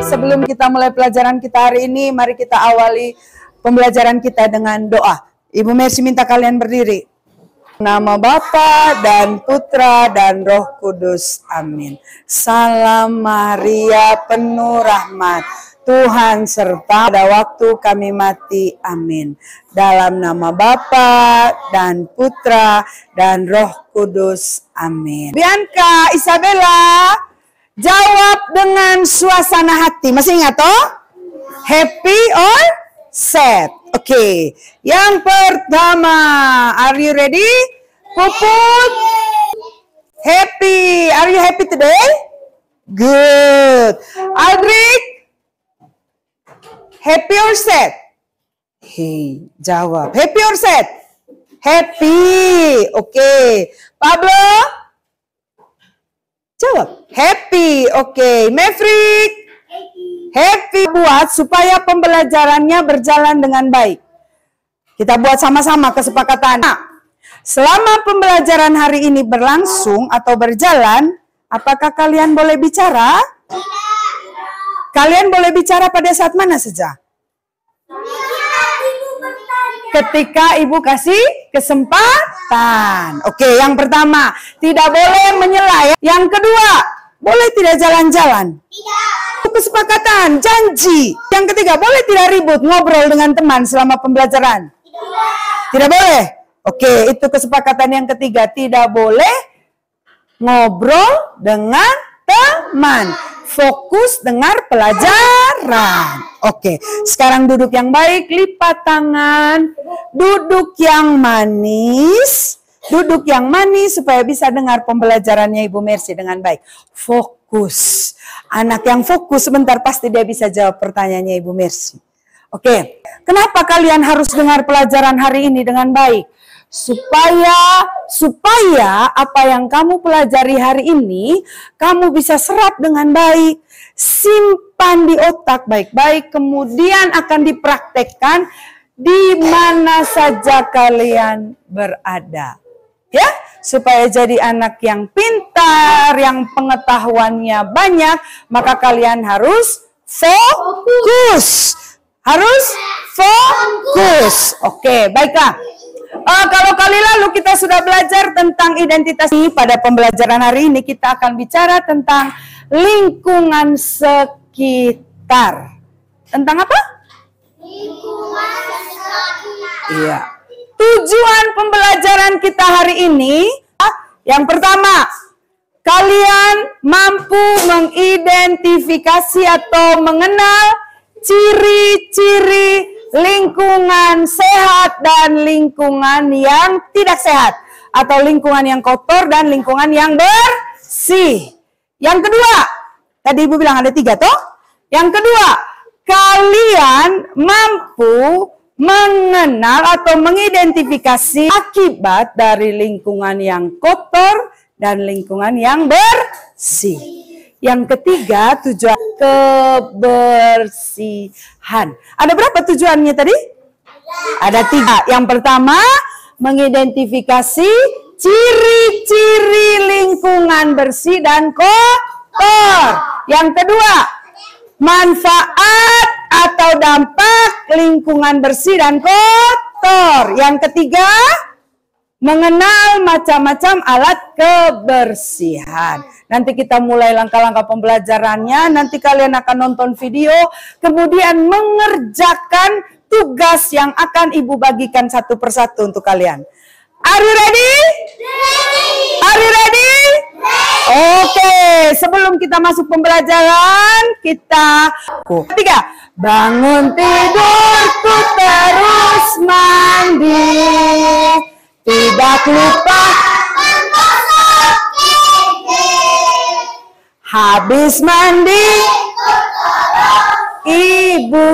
Sebelum kita mulai pelajaran kita hari ini, mari kita awali pembelajaran kita dengan doa. Ibu Mercy minta kalian berdiri. Nama Bapa dan Putra dan Roh Kudus. Amin. Salam Maria penuh rahmat, Tuhan serta pada waktu kami mati. Amin. Dalam nama Bapa dan Putra dan Roh Kudus. Amin. Bianca, Isabella, jawab dengan suasana hati. Masih ingat toh? Happy or sad? Oke. Yang pertama, are you ready? Puput. Happy. Are you happy today? Good. Aldrich, happy or sad? Hey, jawab. Happy or sad? Happy. Oke. Pablo? Jawab. Happy. Oke. Maverick? Happy. Buat supaya pembelajarannya berjalan dengan baik. Kita buat sama-sama kesepakatan. Nah, selama pembelajaran hari ini berlangsung atau berjalan, apakah kalian boleh bicara? Kalian boleh bicara pada saat mana saja? Ketika ibu kasih kesempatan. Oke, yang pertama, tidak boleh menyela. Yang kedua, boleh tidak jalan-jalan. Kesepakatan, janji. Yang ketiga, boleh tidak ribut, ngobrol dengan teman selama pembelajaran. Tidak boleh. Oke, itu kesepakatan yang ketiga. Tidak boleh ngobrol dengan teman. Fokus dengar pelajaran. Oke, sekarang duduk yang baik, lipat tangan. Duduk yang manis. Duduk yang manis supaya bisa dengar pembelajarannya Ibu Mercy dengan baik. Fokus. Anak yang fokus sebentar pasti dia bisa jawab pertanyaannya Ibu Mercy. Oke, kenapa kalian harus dengar pelajaran hari ini dengan baik? Supaya apa yang kamu pelajari hari ini kamu bisa serap dengan baik, simpan di otak baik-baik, kemudian akan dipraktekkan di mana saja kalian berada. Ya, supaya jadi anak yang pintar, yang pengetahuannya banyak, maka kalian harus fokus. Harus fokus. Oke, baiklah. Kalau kali lalu kita sudah belajar tentang identitas ini, pada pembelajaran hari ini kita akan bicara tentang lingkungan sekitar. Tentang apa? Lingkungan sekitar. Iya. Tujuan pembelajaran kita hari ini, yang pertama, kalian mampu mengidentifikasi atau mengenal ciri-ciri lingkungan sehat dan lingkungan yang tidak sehat, atau lingkungan yang kotor dan lingkungan yang bersih. Yang kedua, tadi Ibu bilang ada 3 toh? Yang kedua, kalian mampu mengenal atau mengidentifikasi akibat dari lingkungan yang kotor dan lingkungan yang bersih. Yang ketiga, tujuan kebersihan. Ada berapa tujuannya tadi? Ada 3. Yang pertama, mengidentifikasi ciri-ciri lingkungan bersih dan kotor. Yang kedua, manfaat atau dampak lingkungan bersih dan kotor. Yang ketiga, mengenal macam-macam alat kebersihan. Nanti kita mulai langkah-langkah pembelajarannya. Nanti kalian akan nonton video, kemudian mengerjakan tugas yang akan Ibu bagikan satu persatu untuk kalian. Are you ready? Are you ready? Oke, sebelum kita masuk pembelajaran, kita ketiga, bangun tidurku terus mandi, tidak lupa habis mandi, Ibu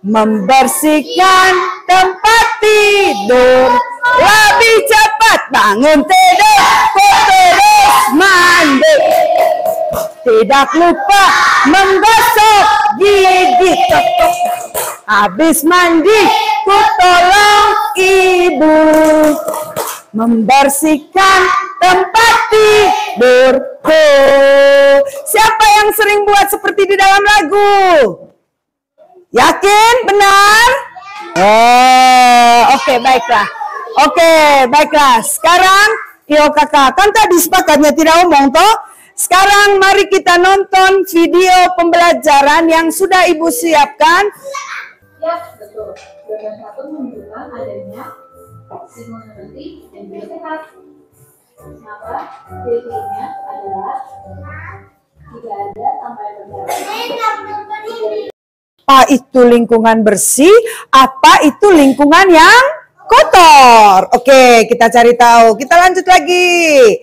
membersihkan tempat tidur, lebih cepat bangun tidur, terus mandi, tidak lupa menggosok gigi, habis mandi ku tolong Ibu membersihkan tempat tidur. burku. Siapa yang sering buat seperti di dalam lagu? Yakin? Benar? Oh, oke, baiklah. Oke, baiklah. Sekarang, yo kakak, kan tadi sepakatnya tidak omong toh? Sekarang mari kita nonton video pembelajaran yang sudah Ibu siapkan. Ya, betul. Dan satu menunjukkan adanya imunitas dan juga sehat. Maka ciri-cirinya adalah tidak ada tambahan berdarah. Apa itu lingkungan bersih? Apa itu lingkungan yang kotor? Oke, kita cari tahu. Kita lanjut lagi.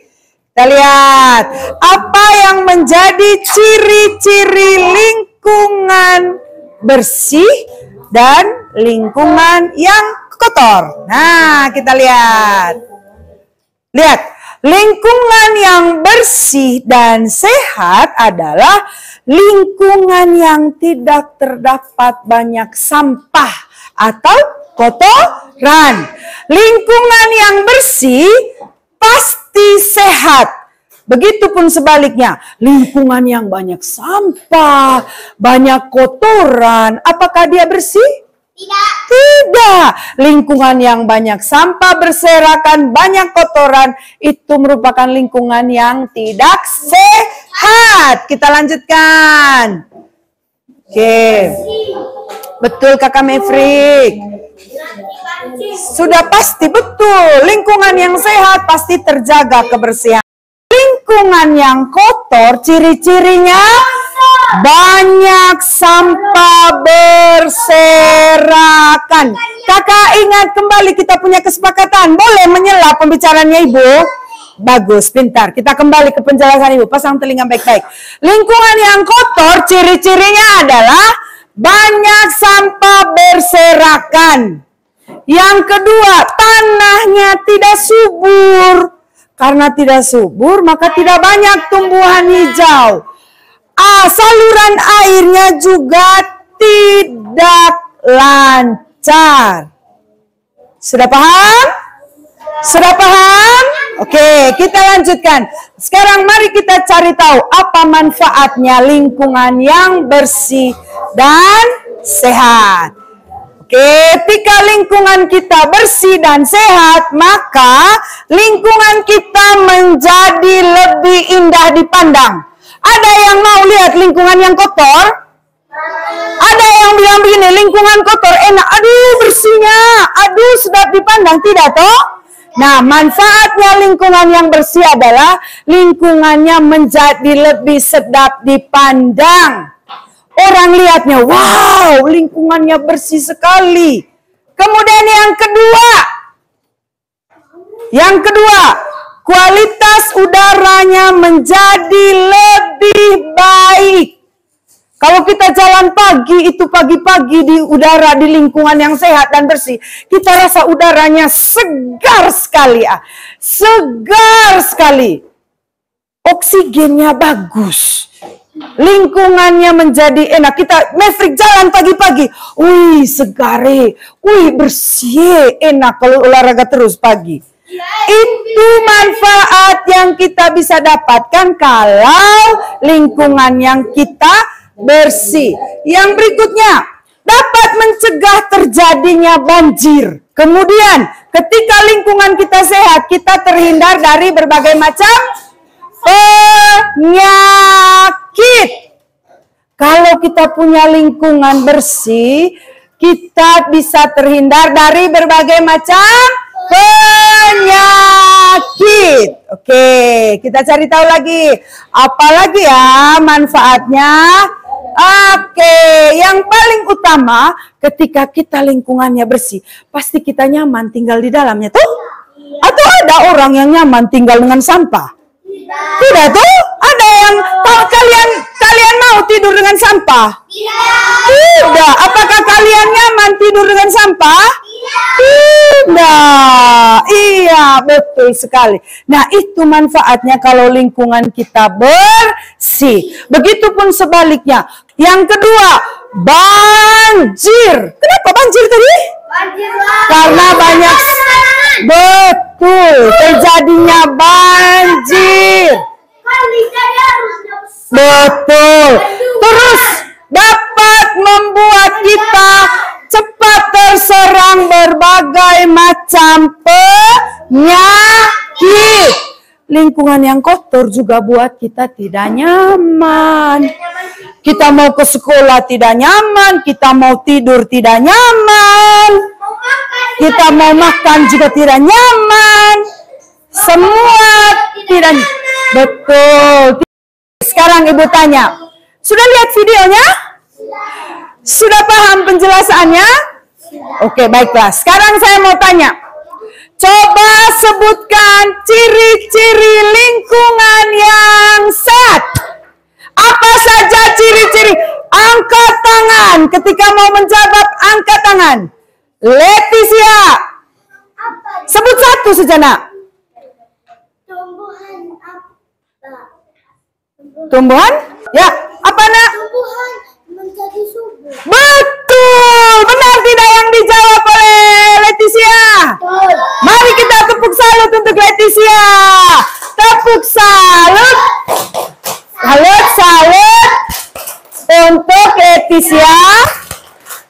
Kita lihat apa yang menjadi ciri-ciri lingkungan bersih dan lingkungan yang kotor. Nah, kita lihat. Lihat, lingkungan yang bersih dan sehat adalah lingkungan yang tidak terdapat banyak sampah atau kotoran. Lingkungan yang bersih pasti sehat. Begitupun sebaliknya, lingkungan yang banyak sampah, banyak kotoran, apakah dia bersih? Tidak. Lingkungan yang banyak sampah berserakan, banyak kotoran, itu merupakan lingkungan yang tidak sehat. Kita lanjutkan. Oke. Betul Kakak Maverick. Sudah pasti betul. Lingkungan yang sehat pasti terjaga kebersihan. Lingkungan yang kotor, ciri-cirinya banyak sampah berserakan. Kakak ingat kembali kita punya kesepakatan. Boleh menyela pembicaraannya Ibu? Bagus, pintar. Kita kembali ke penjelasan Ibu. Pasang telinga baik-baik. Lingkungan yang kotor, ciri-cirinya adalah banyak sampah berserakan. Yang kedua, tanahnya tidak subur. Karena tidak subur, maka tidak banyak tumbuhan hijau. Saluran airnya juga tidak lancar. Sudah paham? Sudah paham? Oke, kita lanjutkan. Sekarang mari kita cari tahu apa manfaatnya lingkungan yang bersih dan sehat. Ketika lingkungan kita bersih dan sehat, maka lingkungan kita menjadi lebih indah dipandang. Ada yang mau lihat lingkungan yang kotor? Ada yang bilang begini, lingkungan kotor enak, aduh bersihnya, aduh sedap dipandang, tidak toh? Nah, manfaatnya lingkungan yang bersih adalah lingkungannya menjadi lebih sedap dipandang. Orang lihatnya, wow, lingkungannya bersih sekali. Kemudian yang kedua, kualitas udaranya menjadi lebih baik. Kalau kita jalan pagi, itu pagi-pagi di udara, di lingkungan yang sehat dan bersih, kita rasa udaranya segar sekali. Segar sekali. Oksigennya bagus. Lingkungannya menjadi enak. Kita Maverick jalan pagi-pagi. Wih, segare. Wih, bersih. Enak kalau olahraga terus pagi. Itu manfaat yang kita bisa dapatkan kalau lingkungan yang kita bersih. Yang berikutnya, dapat mencegah terjadinya banjir. Kemudian, ketika lingkungan kita sehat, kita terhindar dari berbagai macam penyakit. Kalau kita punya lingkungan bersih, kita bisa terhindar dari berbagai macam penyakit. Oke, kita cari tahu lagi. Apalagi ya manfaatnya? Oke, yang paling utama ketika kita lingkungannya bersih, pasti kita nyaman tinggal di dalamnya tuh. Atau ada orang yang nyaman tinggal dengan sampah? Tidak tuh? Ada yang kalian mau tidur dengan sampah? Tidak. Apakah kalian nyaman tidur dengan sampah? Tidak. Iya, betul sekali. Nah, itu manfaatnya kalau lingkungan kita bersih. Begitupun sebaliknya. Yang kedua, banjir. Kenapa banjir tadi? Karena banyak. Betul, terjadinya banjir. Betul. Terus dapat membuat kita cepat terserang berbagai macam penyakit. Lingkungan yang kotor juga buat kita tidak nyaman. Kita mau ke sekolah tidak nyaman, kita mau tidur tidak nyaman, kita mau makan juga tidak nyaman. Semua tidak betul. Sekarang ibu tanya, sudah lihat videonya? Sudah paham penjelasannya? Oke, baiklah. Sekarang saya mau tanya. Coba sebutkan ciri-ciri lingkungan yang sehat. Apa saja ciri-ciri? Angkat tangan. Ketika mau menjawab, angkat tangan. Leticia. Sebut satu saja, nak. Tumbuhan apa? Tumbuhan? Ya, apa nak? Tumbuhan menjadi subur. Betul. Benar tidak yang dijawab oleh Leticia? Betul. Mari kita tepuk salut untuk Leticia. Tepuk salut. Salut untuk Leticia.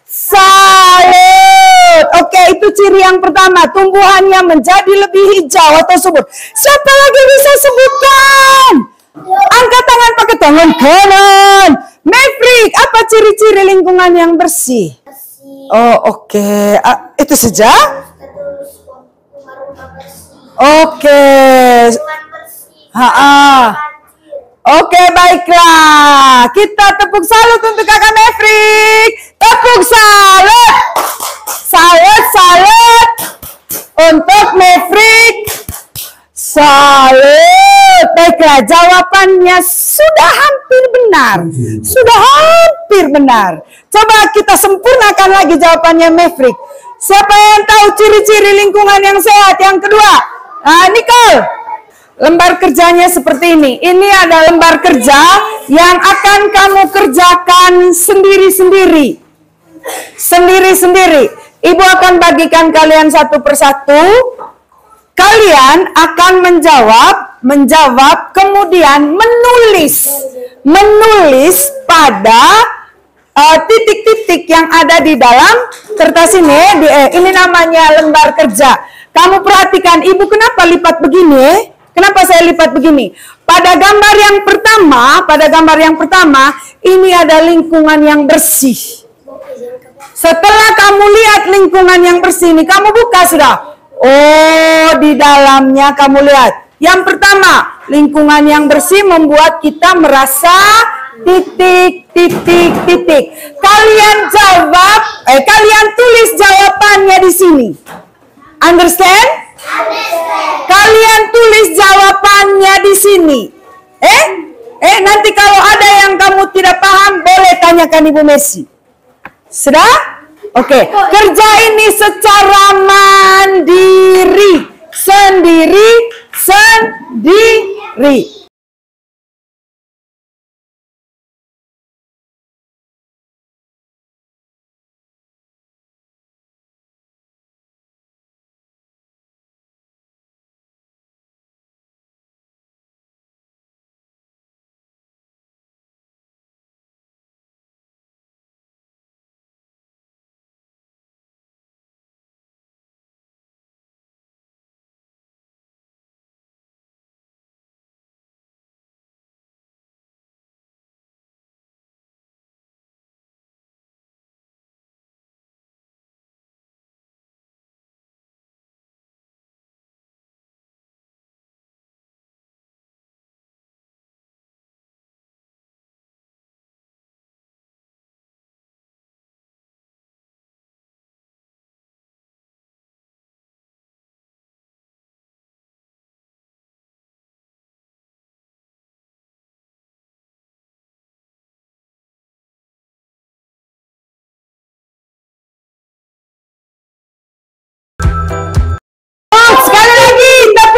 Salut. Oke, itu ciri yang pertama. Tumbuhannya menjadi lebih hijau atau subur. Siapa lagi bisa sebutkan? Angkat tangan pakai tangan kanan. Maverick, apa ciri-ciri lingkungan yang bersih? Bersih. Oh, oke. Itu saja? Terus rumah-rumah bersih. Oke. Lingkungan bersih. Ha-ha. Oke, baiklah. Kita tepuk salut untuk kakak Maverick. Tepuk salut. Salut untuk Maverick. Salut. Baiklah, jawabannya sudah hampir benar. Sudah hampir benar. Coba kita sempurnakan lagi jawabannya Maverick. Siapa yang tahu ciri-ciri lingkungan yang sehat? Yang kedua, Nicole. Lembar kerjanya seperti ini. Ini ada lembar kerja yang akan kamu kerjakan sendiri-sendiri. Sendiri-sendiri. Ibu akan bagikan kalian satu persatu. Kalian akan menjawab, kemudian menulis pada titik-titik yang ada di dalam kertas ini. Ini namanya lembar kerja. Kamu perhatikan, ibu kenapa lipat begini? Kenapa saya lipat begini? Pada gambar yang pertama, ini ada lingkungan yang bersih. Setelah kamu lihat lingkungan yang bersih ini, kamu buka sudah. Oh, di dalamnya kamu lihat. Yang pertama, lingkungan yang bersih membuat kita merasa titik. Kalian kalian tulis jawabannya di sini. Understand? Kalian tulis jawabannya di sini. Nanti kalau ada yang kamu tidak paham, boleh tanyakan Ibu Messi. Sudah? Oke. Kerja ini secara mandiri. Sendiri.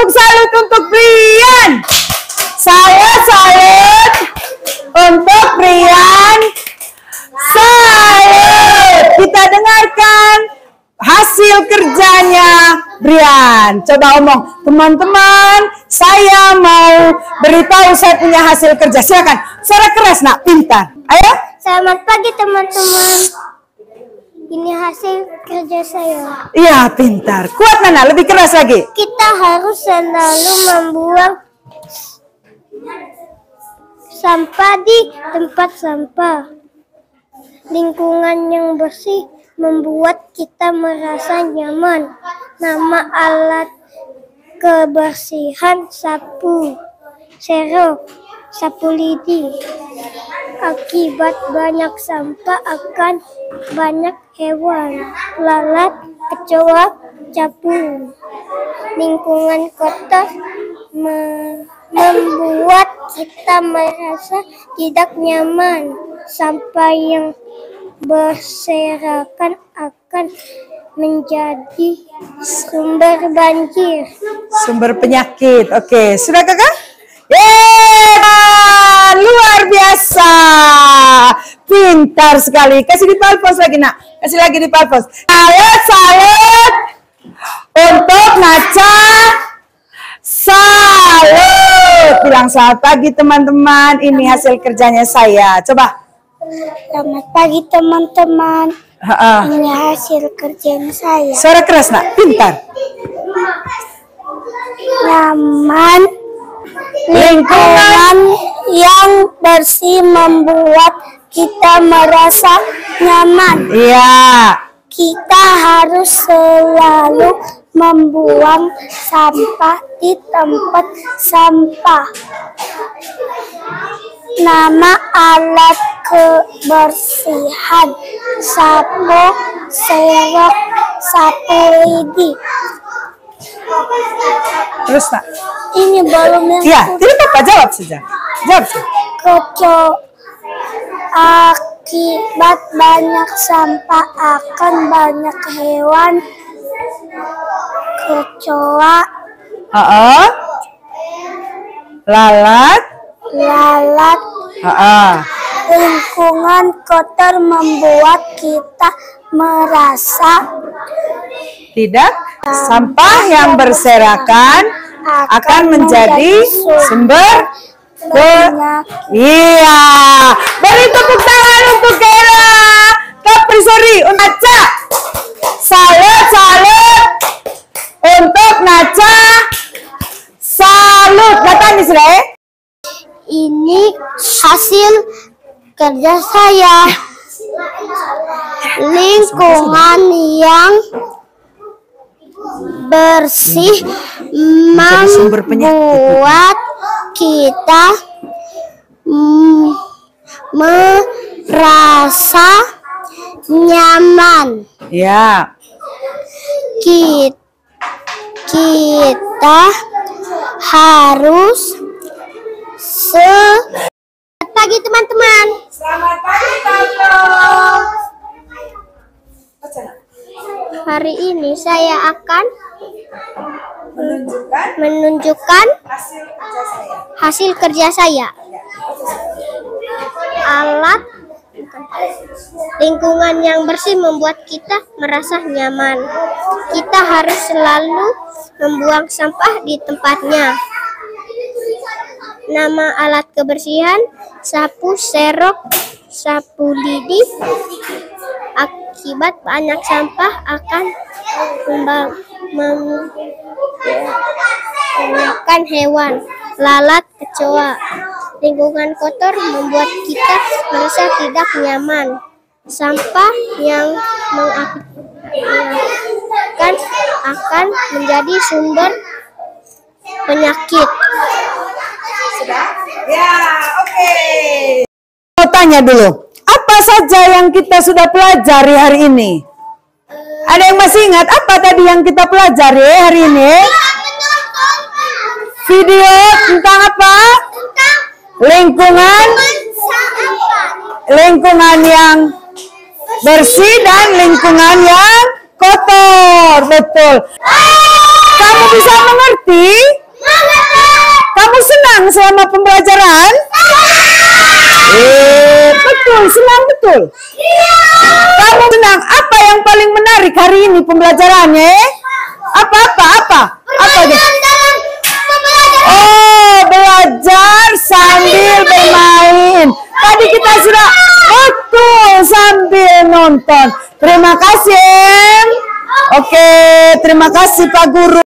Salut untuk Brian. Salut untuk Brian. Salut. Kita dengarkan hasil kerjanya Brian. Coba omong, teman-teman, saya mau beritahu saya punya hasil kerja. Silakan, suara keras nak, pintar. Ayo. Selamat pagi teman-teman. Ini hasil kerja saya. Iya, pintar. Kuat Nana, lebih keras lagi. Kita harus selalu membuang sampah di tempat sampah. Lingkungan yang bersih membuat kita merasa nyaman. Nama alat kebersihan sapu serok, sapu lidi. Akibat banyak sampah akan banyak hewan, lalat, kecoa, capung. Lingkungan kotor membuat kita merasa tidak nyaman. Sampah yang berserakan akan menjadi sumber banjir. Sumber penyakit. Oke, sudah kakak? Yeay, luar biasa. Pintar sekali. Kasih di palpos lagi nak. Kasih lagi di palpos. Salut untuk Naca. Salut. Bilang selamat pagi teman-teman. Ini hasil kerjanya saya. Coba. Selamat pagi teman-teman. Ini hasil kerjaan saya. Suara keras nak, pintar. Nyaman, lingkungan yang bersih membuat kita merasa nyaman. Iya. Kita harus selalu membuang sampah di tempat sampah. Nama alat kebersihan sapu serok, sapu lidi. Terus nak. Ini belum yang Iya, tidak apa-apa, jawab saja. Jawab saja. Akibat banyak sampah akan banyak hewan, kecoa, Lalat. lingkungan kotor membuat kita merasa Tidak. Sampah yang berserakan akan menjadi sumber Iya. Beri tepuk tangan untuk Kera. Kaprisori untuk Naca. Salut untuk Naca. Salut. Datang Israel. ini hasil kerja saya. Lingkungan yang bersih membuat kita merasa nyaman. Ya. Kita harus Selamat pagi teman-teman. Selamat pagi Tante. Hari ini saya akan menunjukkan hasil kerja saya. Alat lingkungan yang bersih membuat kita merasa nyaman. Kita harus selalu membuang sampah di tempatnya. Nama alat kebersihan sapu serok, sapu lidi. Akibat banyak sampah akan memakan hewan, lalat, kecoa. Lingkungan kotor membuat kita merasa tidak nyaman. Sampah yang mengakibatkan akan menjadi sumber penyakit. Ya, oke. Mau tanya dulu, apa saja yang kita sudah pelajari hari ini? Ada yang masih ingat apa tadi yang kita pelajari hari ini? Video tentang apa? Lingkungan yang bersih dan lingkungan yang kotor. Betul. Kamu bisa mengerti? Kamu senang selama pembelajaran? Betul, senang betul. Kamu senang? Apa yang paling menarik hari ini pembelajarannya? Apa? Aja? Oh, belajar sambil bermain. Tadi kita sudah betul sambil nonton. Terima kasih. Oke, terima kasih Pak Guru.